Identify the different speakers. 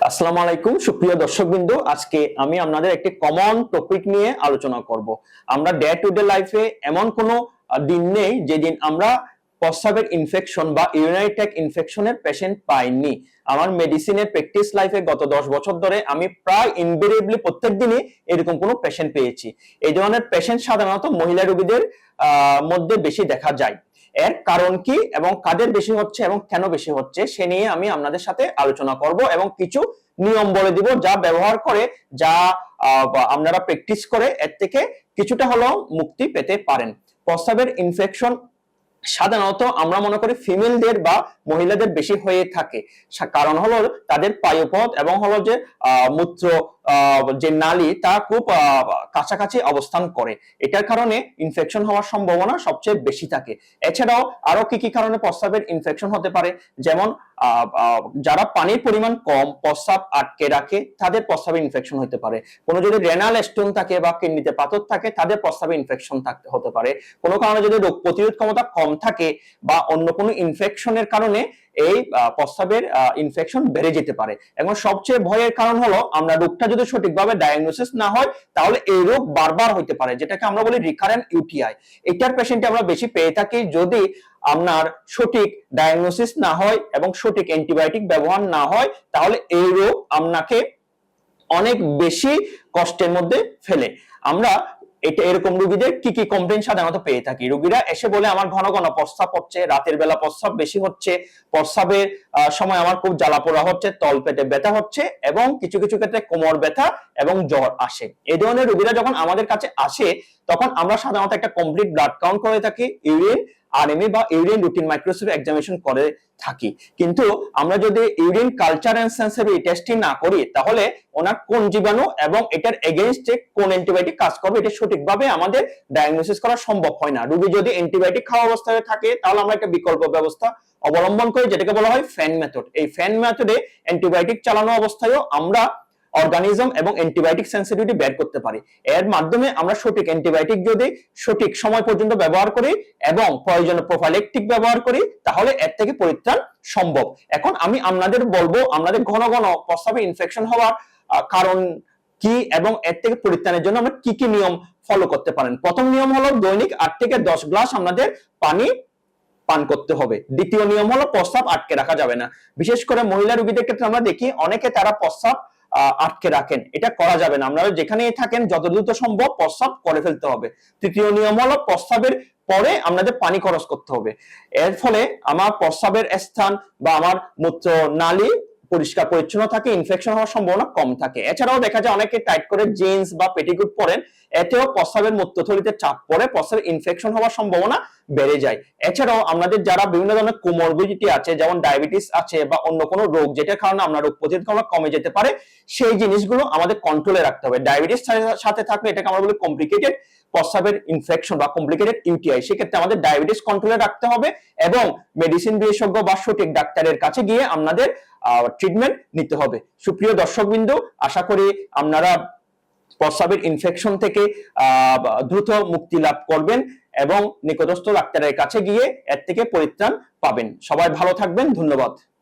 Speaker 1: আসসালামু আলাইকুম সুপ্রিয় দর্শকবৃন্দ, আজকে আমি আপনাদের একটি কমন টপিক নিয়ে আলোচনা করব। আমরা ডে টু ডে লাইফে এমন কোনো দিন নেই যেদিন আমরা প্রস্রাবের ইনফেকশন বা ইউরিনারি ট্র্যাক্ট ইনফেকশনের পেশেন্ট পাইনি। আমার মেডিসিনের প্র্যাকটিস লাইফে গত 10 বছর ধরে আমি প্রায় ইনভেরিয়েবলি প্রত্যেক দিনই এরকম কোনো পেশেন্ট পেয়েছি। এই ধরনের পেশেন্ট সাধারণত মহিলা রোগীদের মধ্যে বেশি দেখা যায়। এর কারণ কি এবং কাদের বেশি হচ্ছে এবং কেন বেশি হচ্ছে সে নিয়ে আমি আপনাদের সাথে আলোচনা করব এবং কিছু নিয়ম বলে দিব যা ব্যবহার করে, যা আপনারা প্র্যাকটিস করে এর থেকে কিছুটা হলেও মুক্তি পেতে পারেন। প্রস্রাবের ইনফেকশন সাধারণত আমরা মনে করি ফিমেলদের বা মহিলাদের বেশি হয়ে থাকে। কারণ হলো তাদের পায়ুপথ এবং হলো যে মূত্র যে নালী তা খুব কাছাকাছি অবস্থান করে। এটার কারণে ইনফেকশন হওয়ার সম্ভাবনা সবচেয়ে বেশি থাকে। এছাড়াও আরো কি কি কারণে প্রস্রাবের ইনফেকশন হতে পারে, যেমন যারা পানির পরিমাণ কম, প্রস্রাব আটকে রাখে, তাদের প্রস্রাবে ইনফেকশন হতে পারে। কোনো যদি রেনাল স্টোন থাকে বা কিডনিতে পাথর থাকে, তাদের প্রস্রাবে ইনফেকশন হতে পারে। কোনো কারণে যদি রোগ প্রতিরোধ ক্ষমতা কম থাকে বা অন্য কোনো ইনফেকশনের কারণে এই প্রস্রাবের ইনফেকশন বেড়ে যেতে পারে। এবং সবচেয়ে ভয়ের কারণ হলো আমরা রোগটা যদি সঠিকভাবে ডায়াগনোসিস না হয় তাহলে এই রোগ বারবার হতে পারে, যেটাকে আমরা বলি রিকারেন্ট ইউটিআই। এটার পেশেন্ট আমরা বেশি পেয়ে থাকি যদি আপনার সঠিক ডায়াগনোসিস না হয় এবং সঠিক অ্যান্টিবায়োটিক ব্যবহার না হয়, তাহলে এই রোগ আপনাকে অনেক বেশি কষ্টের মধ্যে ফেলে। আমরা এটা এরকম রোগীদের কি কি কমপ্লেইন সাধারণত পেয়ে থাকি। রোগীরা এসে বলে আমার ঘন ঘন প্রস্রাব হচ্ছে, রাতের বেলা প্রস্রাব বেশি হচ্ছে, প্রস্রাবের সময় আমার খুব জ্বালা পোড়া হচ্ছে, তলপেটে ব্যথা হচ্ছে এবং কিছু কিছু ক্ষেত্রে কোমর ব্যথা এবং জ্বর আসে। এই ধরনের রোগীরা যখন আমাদের কাছে আসে তখন আমরা সাধারণত একটা কমপ্লিট ব্লাড কাউন্ট করে থাকি, ইউরিন আরএমএ বা ইউরিন রুটিন মাইক্রোস্কোপি এক্সামিনেশন করে থাকি। কিন্তু আমরা যদি urine culture and sensitivity testing না করি তাহলে ওনার কোন জীবাণু এবং এটার এগেইনস্টে কোন অ্যান্টিবায়োটিক কাজ করবে এটা সঠিকভাবে আমাদের ডায়াগনোসিস করা সম্ভব হয় না। রোগী যদি অ্যান্টিবায়োটিক খাওয়া অবস্থায় থাকে তাহলে আমরা একটা বিকল্প ব্যবস্থা অবলম্বন করি, যেটাকে বলা হয় ফ্যান মেথড। এই ফ্যান মেথডে অ্যান্টিবায়োটিক চালানো অবস্থায়ও আমরা অর্গানিজম এবং অ্যান্টিবায়োটিক সেন্সিটিভিটি বের করতে পারি। এর মাধ্যমে আমরা সঠিক অ্যান্টিবায়োটিক যদি সঠিক সময় পর্যন্ত ব্যবহার করি এবং প্রয়োজনে প্রোফাইলেকটিক ব্যবহার করি তাহলে এর থেকে পরিত্রাণ সম্ভব। এখন আমি আপনাদের বলবো আপনাদের ঘন ঘন প্রস্রাবে ইনফেকশন হওয়ার কারণ কি এবং এর থেকে পরিত্রাণের জন্য আমরা কি কি নিয়ম ফলো করতে পারেন। প্রথম নিয়ম হলো দৈনিক 8 থেকে 10 গ্লাস আমাদের পানি পান করতে হবে। দ্বিতীয় নিয়ম হলো প্রস্রাব আটকে রাখা যাবে না। বিশেষ করে মহিলা রোগীদের ক্ষেত্রে আমরা দেখি অনেকে তারা প্রস্রাব আটকে রাখেন, এটা করা যাবে না। আপনারা যেখানেই থাকেন যত দ্রুত সম্ভব প্রস্রাব করে ফেলতে হবে। তৃতীয় নিয়ম হলো প্রস্রাবের পরে আপনাদের পানি খরচ করতে হবে। এর ফলে আমার প্রস্রাবের স্থান বা আমার মূত্র নালী পরিষ্কার পরিচ্ছন্ন থাকে, ইনফেকশন হওয়ার সম্ভাবনা কম থাকে। এছাড়াও দেখা যায় অনেকে টাইট করে জিন্স বা পেটিকোট পরেন, এতেও প্রস্রাবের মূত্রথলিতে চাপ পড়ে প্রস্রাবের ইনফেকশন হওয়ার সম্ভাবনা বেড়ে যায়। এছাড়াও আমাদের যারা বিভিন্ন ধরনের কোমরবিডিটি আছে, যেমন ডায়াবেটিস আছে বা অন্য কোনো রোগ যেটার কারণে আমরা রোগ প্রতিরোধ ক্ষমতা কমে যেতে পারে, সেই জিনিসগুলো আমাদের কন্ট্রোলে রাখতে হবে। ডায়াবেটিস সাথে থাকলে এটাকে আমরা বলি কমপ্লিকেটেড প্রস্রাবের ইনফেকশন বা কমপ্লিকেটেড ইউটিআই। সেক্ষেত্রে আমাদের ডায়াবেটিস কন্ট্রোলে রাখতে হবে এবং মেডিসিন বিশেষজ্ঞ বা সঠিক ডাক্তারের কাছে গিয়ে আপনাদের ট্রিটমেন্ট নিতে হবে। সুপ্রিয় দর্শকবৃন্দ, আশা করি আপনারা প্রস্রাবের ইনফেকশন থেকে দ্রুত মুক্তি লাভ করবেন এবং নিকটস্থ ডাক্তারের কাছে গিয়ে এর থেকে পরিত্রাণ পাবেন। সবাই ভালো থাকবেন, ধন্যবাদ।